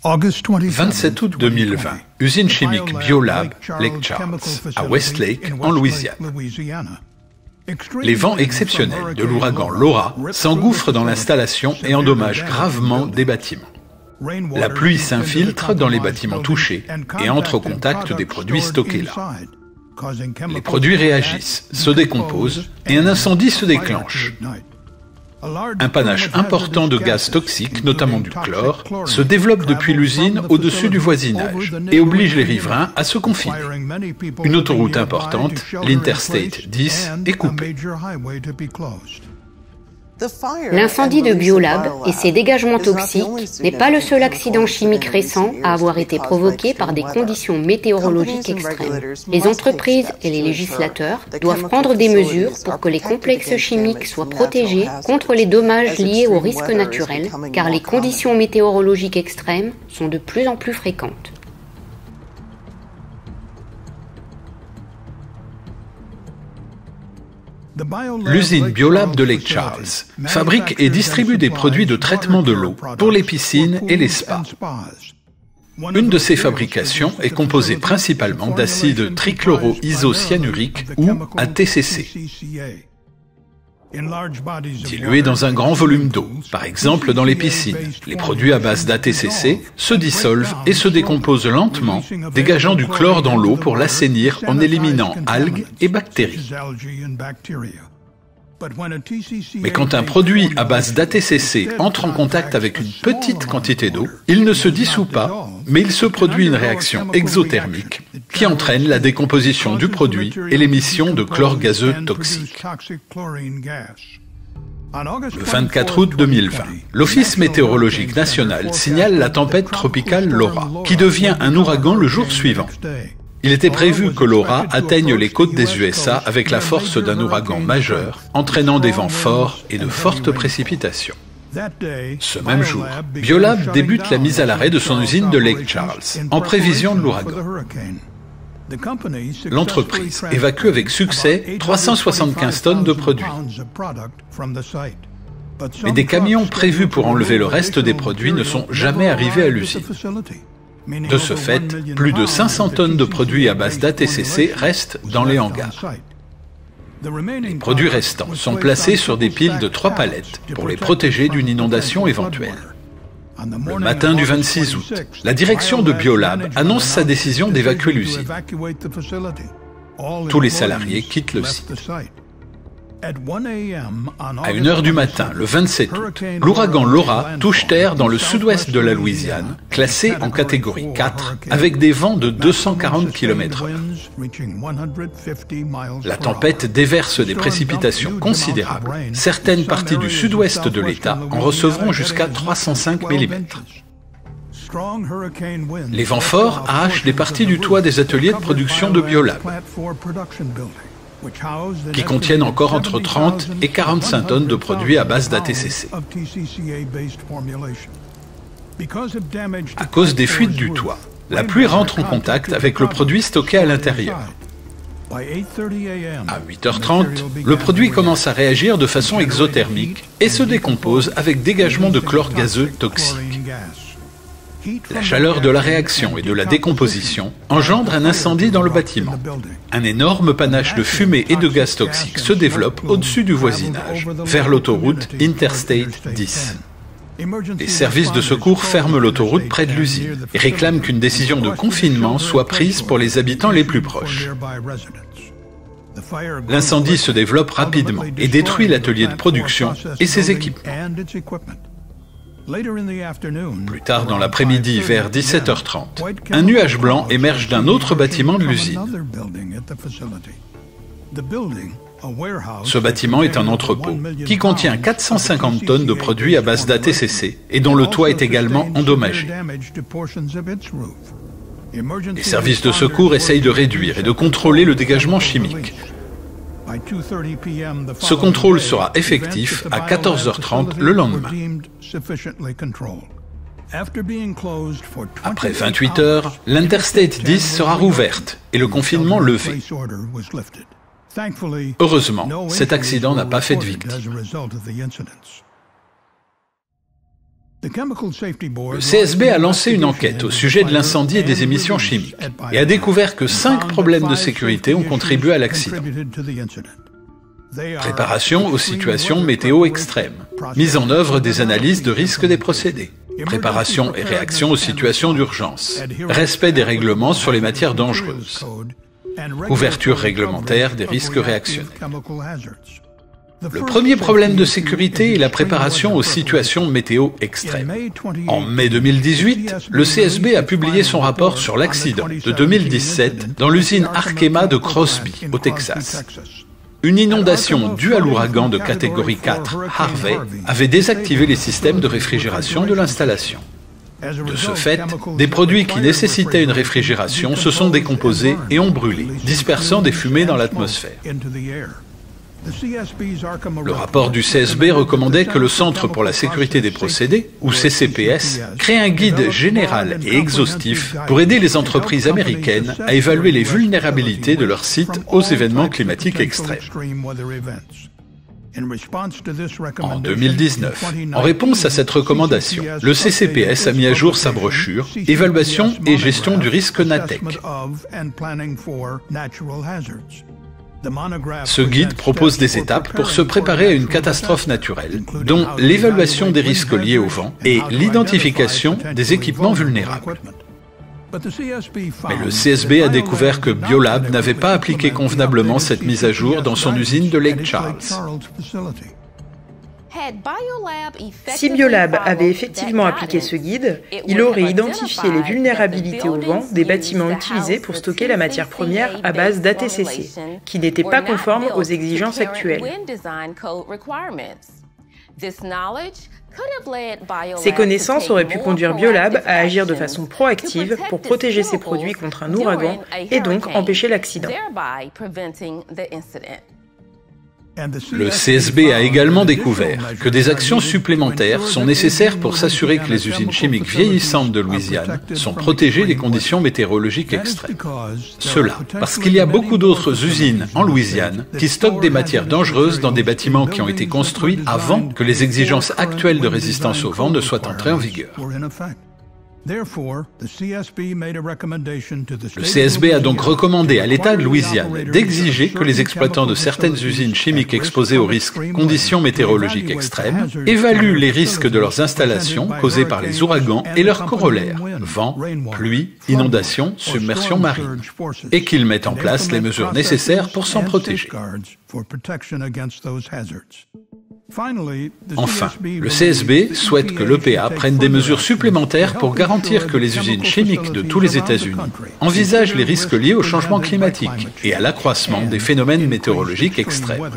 27 août 2020, usine chimique Biolab, Lake Charles, à Westlake, en Louisiane. Les vents exceptionnels de l'ouragan Laura s'engouffrent dans l'installation et endommagent gravement des bâtiments. La pluie s'infiltre dans les bâtiments touchés et entre au contact des produits stockés là. Les produits réagissent, se décomposent et un incendie se déclenche. Un panache important de gaz toxiques, notamment du chlore, se développe depuis l'usine au-dessus du voisinage et oblige les riverains à se confiner. Une autoroute importante, l'Interstate 10, est coupée. L'incendie de Biolab et ses dégagements toxiques n'est pas le seul accident chimique récent à avoir été provoqué par des conditions météorologiques extrêmes. Les entreprises et les législateurs doivent prendre des mesures pour que les complexes chimiques soient protégés contre les dommages liés aux risques naturels, car les conditions météorologiques extrêmes sont de plus en plus fréquentes. L'usine Biolab de Lake Charles fabrique et distribue des produits de traitement de l'eau pour les piscines et les spas. Une de ces fabrications est composée principalement d'acide trichloroisocyanurique ou ATCC. Dilué dans un grand volume d'eau, par exemple dans les piscines, les produits à base d'ATCC se dissolvent et se décomposent lentement, dégageant du chlore dans l'eau pour l'assainir en éliminant algues et bactéries. Mais quand un produit à base d'ATCC entre en contact avec une petite quantité d'eau, il ne se dissout pas, mais il se produit une réaction exothermique qui entraîne la décomposition du produit et l'émission de chlore gazeux toxique. Le 24 août 2020, l'Office météorologique national signale la tempête tropicale Laura, qui devient un ouragan le jour suivant. Il était prévu que Laura atteigne les côtes des USA avec la force d'un ouragan majeur, entraînant des vents forts et de fortes précipitations. Ce même jour, Biolab débute la mise à l'arrêt de son usine de Lake Charles, en prévision de l'ouragan. L'entreprise évacue avec succès 375 tonnes de produits. Mais des camions prévus pour enlever le reste des produits ne sont jamais arrivés à l'usine. De ce fait, plus de 500 tonnes de produits à base d'ATCC restent dans les hangars. Les produits restants sont placés sur des piles de 3 palettes pour les protéger d'une inondation éventuelle. Le matin du 26 août, la direction de Biolab annonce sa décision d'évacuer l'usine. Tous les salariés quittent le site. À 1 heure du matin, le 27 août, l'ouragan Laura touche terre dans le sud-ouest de la Louisiane, classé en catégorie 4, avec des vents de 240 km/h. La tempête déverse des précipitations considérables. Certaines parties du sud-ouest de l'État en recevront jusqu'à 305 mm. Les vents forts arrachent des parties du toit des ateliers de production de Biolab, qui contiennent encore entre 30 et 45 tonnes de produits à base d'ATCC. À cause des fuites du toit, la pluie rentre en contact avec le produit stocké à l'intérieur. À 8h30, le produit commence à réagir de façon exothermique et se décompose avec dégagement de chlore gazeux toxique. La chaleur de la réaction et de la décomposition engendre un incendie dans le bâtiment. Un énorme panache de fumée et de gaz toxiques se développe au-dessus du voisinage, vers l'autoroute Interstate 10. Les services de secours ferment l'autoroute près de l'usine et réclament qu'une décision de confinement soit prise pour les habitants les plus proches. L'incendie se développe rapidement et détruit l'atelier de production et ses équipements. Plus tard dans l'après-midi, vers 17h30, un nuage blanc émerge d'un autre bâtiment de l'usine. Ce bâtiment est un entrepôt qui contient 450 tonnes de produits à base d'ATCC et dont le toit est également endommagé. Les services de secours essayent de réduire et de contrôler le dégagement chimique. Ce contrôle sera effectif à 14h30 le lendemain. Après 28 heures, l'Interstate 10 sera rouverte et le confinement levé. Heureusement, cet accident n'a pas fait de victimes. Le CSB a lancé une enquête au sujet de l'incendie et des émissions chimiques et a découvert que 5 problèmes de sécurité ont contribué à l'accident. Préparation aux situations météo extrêmes, mise en œuvre des analyses de risque des procédés, préparation et réaction aux situations d'urgence, respect des règlements sur les matières dangereuses, couverture réglementaire des risques réactionnels. Le premier problème de sécurité est la préparation aux situations météo extrêmes. En mai 2018, le CSB a publié son rapport sur l'accident de 2017 dans l'usine Arkema de Crosby, au Texas. Une inondation due à l'ouragan de catégorie 4, Harvey, avait désactivé les systèmes de réfrigération de l'installation. De ce fait, des produits qui nécessitaient une réfrigération se sont décomposés et ont brûlé, dispersant des fumées dans l'atmosphère. Le rapport du CSB recommandait que le Centre pour la sécurité des procédés, ou CCPS, crée un guide général et exhaustif pour aider les entreprises américaines à évaluer les vulnérabilités de leurs sites aux événements climatiques extrêmes. En 2019, en réponse à cette recommandation, le CCPS a mis à jour sa brochure « Évaluation et gestion du risque NATEC ». Ce guide propose des étapes pour se préparer à une catastrophe naturelle, dont l'évaluation des risques liés au vent et l'identification des équipements vulnérables. Mais le CSB a découvert que Biolab n'avait pas appliqué convenablement cette mise à jour dans son usine de Lake Charles. Si Biolab avait effectivement appliqué ce guide, il aurait identifié les vulnérabilités au vent des bâtiments utilisés pour stocker la matière première à base d'ATCC, qui n'étaient pas conformes aux exigences actuelles. Ces connaissances auraient pu conduire Biolab à agir de façon proactive pour protéger ses produits contre un ouragan et donc empêcher l'accident. Le CSB a également découvert que des actions supplémentaires sont nécessaires pour s'assurer que les usines chimiques vieillissantes de Louisiane sont protégées des conditions météorologiques extrêmes. Cela parce qu'il y a beaucoup d'autres usines en Louisiane qui stockent des matières dangereuses dans des bâtiments qui ont été construits avant que les exigences actuelles de résistance au vent ne soient entrées en vigueur. Le CSB a donc recommandé à l'État de Louisiane d'exiger que les exploitants de certaines usines chimiques exposées aux risques conditions météorologiques extrêmes évaluent les risques de leurs installations causés par les ouragans et leurs corollaires, vent, pluie, inondations, submersion marine, et qu'ils mettent en place les mesures nécessaires pour s'en protéger. Enfin, le CSB souhaite que l'EPA prenne des mesures supplémentaires pour garantir que les usines chimiques de tous les États-Unis envisagent les risques liés au changement climatique et à l'accroissement des phénomènes météorologiques extrêmes.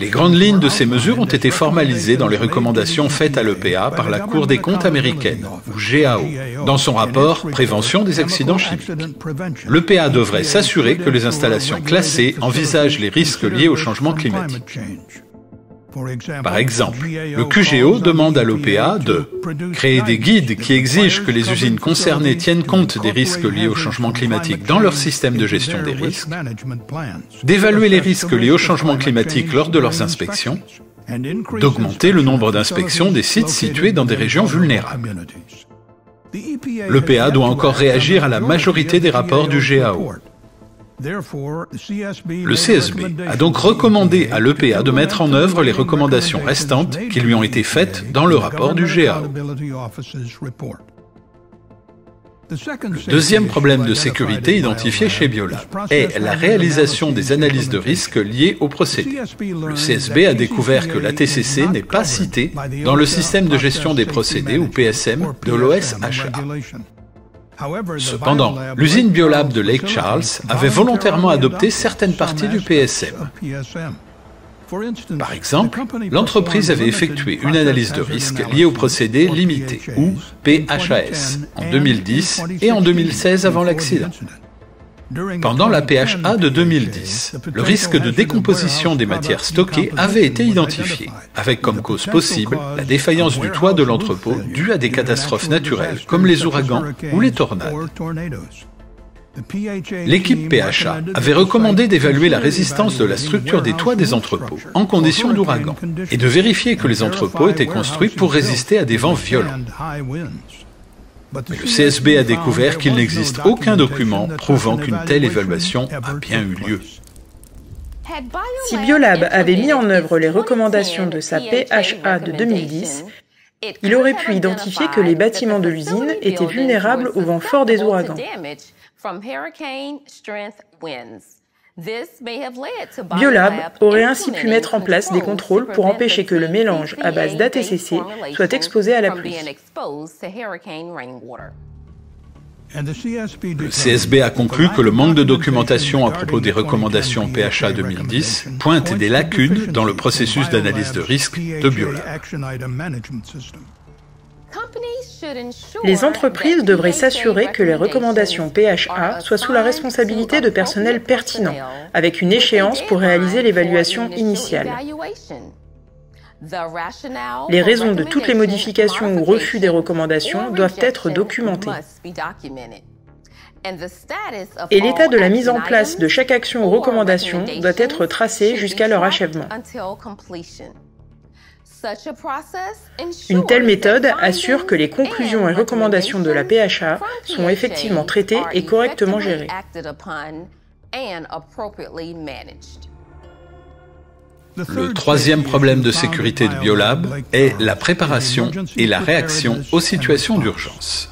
Les grandes lignes de ces mesures ont été formalisées dans les recommandations faites à l'EPA par la Cour des comptes américaine, ou GAO, dans son rapport « Prévention des accidents chimiques ». L'EPA devrait s'assurer que les installations classées envisagent les risques liés au changement climatique. Par exemple, le QGO demande à l'EPA de créer des guides qui exigent que les usines concernées tiennent compte des risques liés au changement climatique dans leur système de gestion des risques, d'évaluer les risques liés au changement climatique lors de leurs inspections, d'augmenter le nombre d'inspections des sites situés dans des régions vulnérables. L'EPA doit encore réagir à la majorité des rapports du GAO. Le CSB a donc recommandé à l'EPA de mettre en œuvre les recommandations restantes qui lui ont été faites dans le rapport du GAO. Le deuxième problème de sécurité identifié chez Biolab est la réalisation des analyses de risque liées au procédé. Le CSB a découvert que l'ATCC n'est pas cité dans le système de gestion des procédés, ou PSM, de l'OSHA. Cependant, l'usine Biolab de Lake Charles avait volontairement adopté certaines parties du PSM. Par exemple, l'entreprise avait effectué une analyse de risque liée au procédé limité, ou PHAS, en 2010 et en 2016 avant l'accident. Pendant la PHA de 2010, le risque de décomposition des matières stockées avait été identifié, avec comme cause possible la défaillance du toit de l'entrepôt due à des catastrophes naturelles comme les ouragans ou les tornades. L'équipe PHA avait recommandé d'évaluer la résistance de la structure des toits des entrepôts en conditions d'ouragan et de vérifier que les entrepôts étaient construits pour résister à des vents violents. Mais le CSB a découvert qu'il n'existe aucun document prouvant qu'une telle évaluation a bien eu lieu. Si Biolab avait mis en œuvre les recommandations de sa PHA de 2010, il aurait pu identifier que les bâtiments de l'usine étaient vulnérables au vent fort des ouragans. Biolab aurait ainsi pu mettre en place des contrôles pour empêcher que le mélange à base d'ATCC soit exposé à la pluie. Le CSB a conclu que le manque de documentation à propos des recommandations PHA 2010 pointe des lacunes dans le processus d'analyse de risque de Biolab. Les entreprises devraient s'assurer que les recommandations PHA soient sous la responsabilité de personnel pertinent, avec une échéance pour réaliser l'évaluation initiale. Les raisons de toutes les modifications ou refus des recommandations doivent être documentées. Et l'état de la mise en place de chaque action ou recommandation doit être tracé jusqu'à leur achèvement. Une telle méthode assure que les conclusions et recommandations de la PHA sont effectivement traitées et correctement gérées. Le troisième problème de sécurité de Biolab est la préparation et la réaction aux situations d'urgence.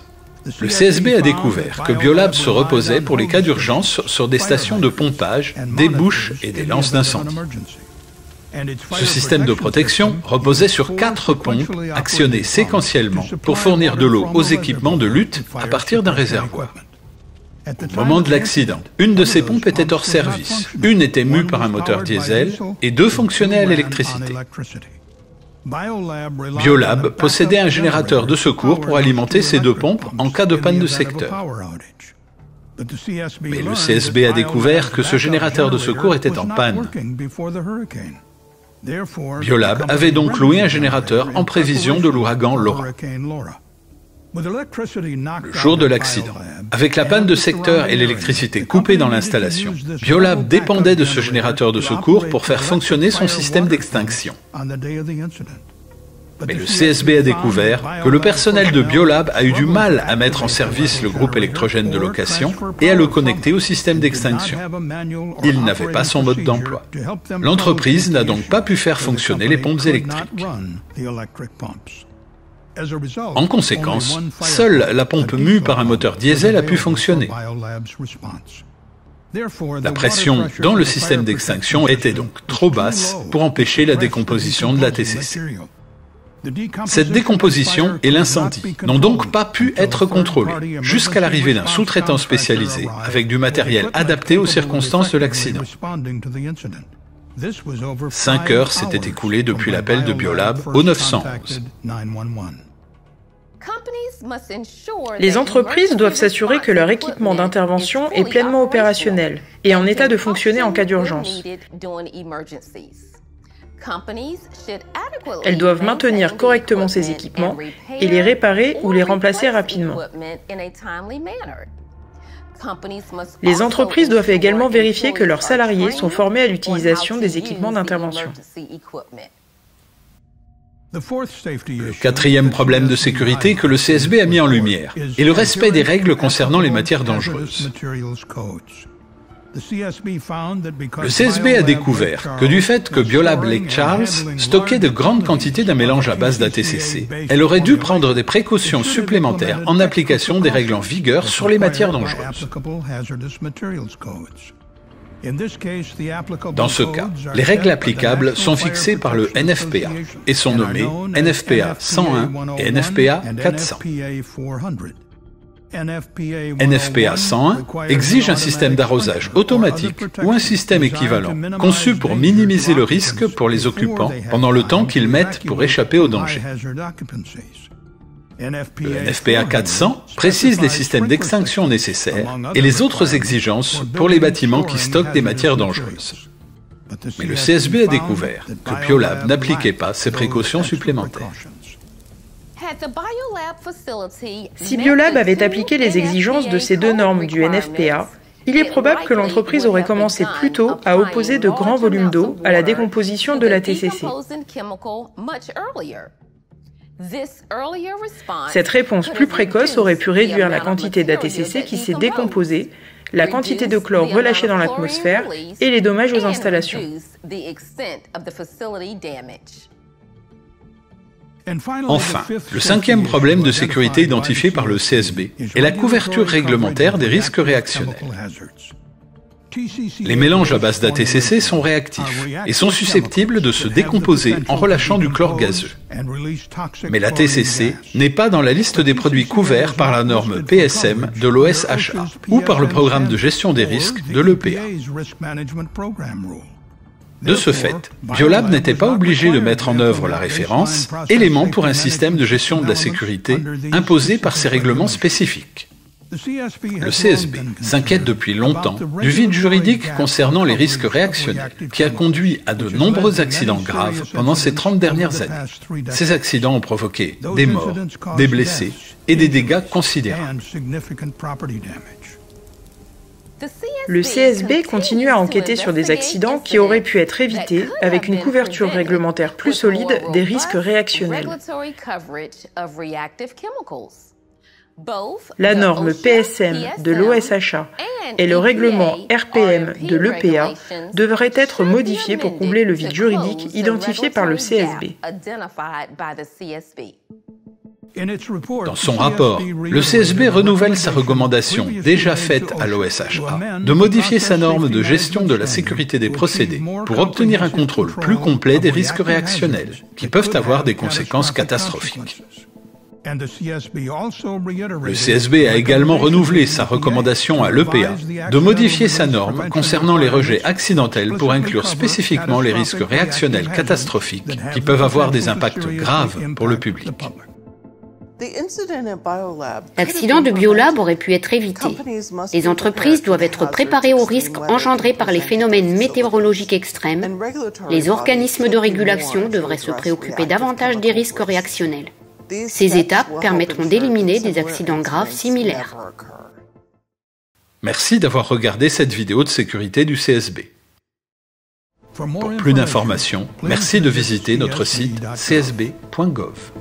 Le CSB a découvert que Biolab se reposait pour les cas d'urgence sur des stations de pompage, des bouches et des lances d'incendie. Ce système de protection reposait sur 4 pompes actionnées séquentiellement pour fournir de l'eau aux équipements de lutte à partir d'un réservoir. Au moment de l'accident, une de ces pompes était hors service, une était mue par un moteur diesel et 2 fonctionnaient à l'électricité. Biolab possédait un générateur de secours pour alimenter ces 2 pompes en cas de panne de secteur. Mais le CSB a découvert que ce générateur de secours était en panne. Biolab avait donc loué un générateur en prévision de l'ouragan Laura. Le jour de l'accident, avec la panne de secteur et l'électricité coupée dans l'installation, Biolab dépendait de ce générateur de secours pour faire fonctionner son système d'extinction. Mais le CSB a découvert que le personnel de Biolab a eu du mal à mettre en service le groupe électrogène de location et à le connecter au système d'extinction. Il n'avait pas son mode d'emploi. L'entreprise n'a donc pas pu faire fonctionner les pompes électriques. En conséquence, seule la pompe mue par un moteur diesel a pu fonctionner. La pression dans le système d'extinction était donc trop basse pour empêcher la décomposition de l'ATCC. Cette décomposition et l'incendie n'ont donc pas pu être contrôlés jusqu'à l'arrivée d'un sous-traitant spécialisé avec du matériel adapté aux circonstances de l'accident. 5 heures s'étaient écoulées depuis l'appel de Biolab au 911. Les entreprises doivent s'assurer que leur équipement d'intervention est pleinement opérationnel et en état de fonctionner en cas d'urgence. Elles doivent maintenir correctement ces équipements et les réparer ou les remplacer rapidement. Les entreprises doivent également vérifier que leurs salariés sont formés à l'utilisation des équipements d'intervention. Le quatrième problème de sécurité que le CSB a mis en lumière est le respect des règles concernant les matières dangereuses. Le CSB a découvert que du fait que Biolab Lake Charles stockait de grandes quantités d'un mélange à base d'ATCC, elle aurait dû prendre des précautions supplémentaires en application des règles en vigueur sur les matières dangereuses. Dans ce cas, les règles applicables sont fixées par le NFPA et sont nommées NFPA 101 et NFPA 400. NFPA 101 exige un système d'arrosage automatique ou un système équivalent, conçu pour minimiser le risque pour les occupants pendant le temps qu'ils mettent pour échapper au danger. Le NFPA 400 précise les systèmes d'extinction nécessaires et les autres exigences pour les bâtiments qui stockent des matières dangereuses. Mais le CSB a découvert que Biolab n'appliquait pas ces précautions supplémentaires. Si Biolab avait appliqué les exigences de ces deux normes du NFPA, il est probable que l'entreprise aurait commencé plus tôt à opposer de grands volumes d'eau à la décomposition de la TCC. Cette réponse plus précoce aurait pu réduire la quantité d'ATCC qui s'est décomposée, la quantité de chlore relâchée dans l'atmosphère et les dommages aux installations. Enfin, le cinquième problème de sécurité identifié par le CSB est la couverture réglementaire des risques réactionnels. Les mélanges à base d'ATCC sont réactifs et sont susceptibles de se décomposer en relâchant du chlore gazeux. Mais l'ATCC n'est pas dans la liste des produits couverts par la norme PSM de l'OSHA ou par le programme de gestion des risques de l'EPA. De ce fait, Biolab n'était pas obligé de mettre en œuvre la référence « élément pour un système de gestion de la sécurité » imposé par ces règlements spécifiques. Le CSB s'inquiète depuis longtemps du vide juridique concernant les risques réactionnels, qui a conduit à de nombreux accidents graves pendant ces 30 dernières années. Ces accidents ont provoqué des morts, des blessés et des dégâts considérables. Le CSB continue à enquêter sur des accidents qui auraient pu être évités avec une couverture réglementaire plus solide des risques réactionnels. La norme PSM de l'OSHA et le règlement RPM de l'EPA devraient être modifiés pour combler le vide juridique identifié par le CSB. Dans son rapport, le CSB renouvelle sa recommandation déjà faite à l'OSHA de modifier sa norme de gestion de la sécurité des procédés pour obtenir un contrôle plus complet des risques réactionnels qui peuvent avoir des conséquences catastrophiques. Le CSB a également renouvelé sa recommandation à l'EPA de modifier sa norme concernant les rejets accidentels pour inclure spécifiquement les risques réactionnels catastrophiques qui peuvent avoir des impacts graves pour le public. L'accident de Biolab aurait pu être évité. Les entreprises doivent être préparées aux risques engendrés par les phénomènes météorologiques extrêmes. Les organismes de régulation devraient se préoccuper davantage des risques réactionnels. Ces étapes permettront d'éliminer des accidents graves similaires. Merci d'avoir regardé cette vidéo de sécurité du CSB. Pour plus d'informations, merci de visiter notre site csb.gov.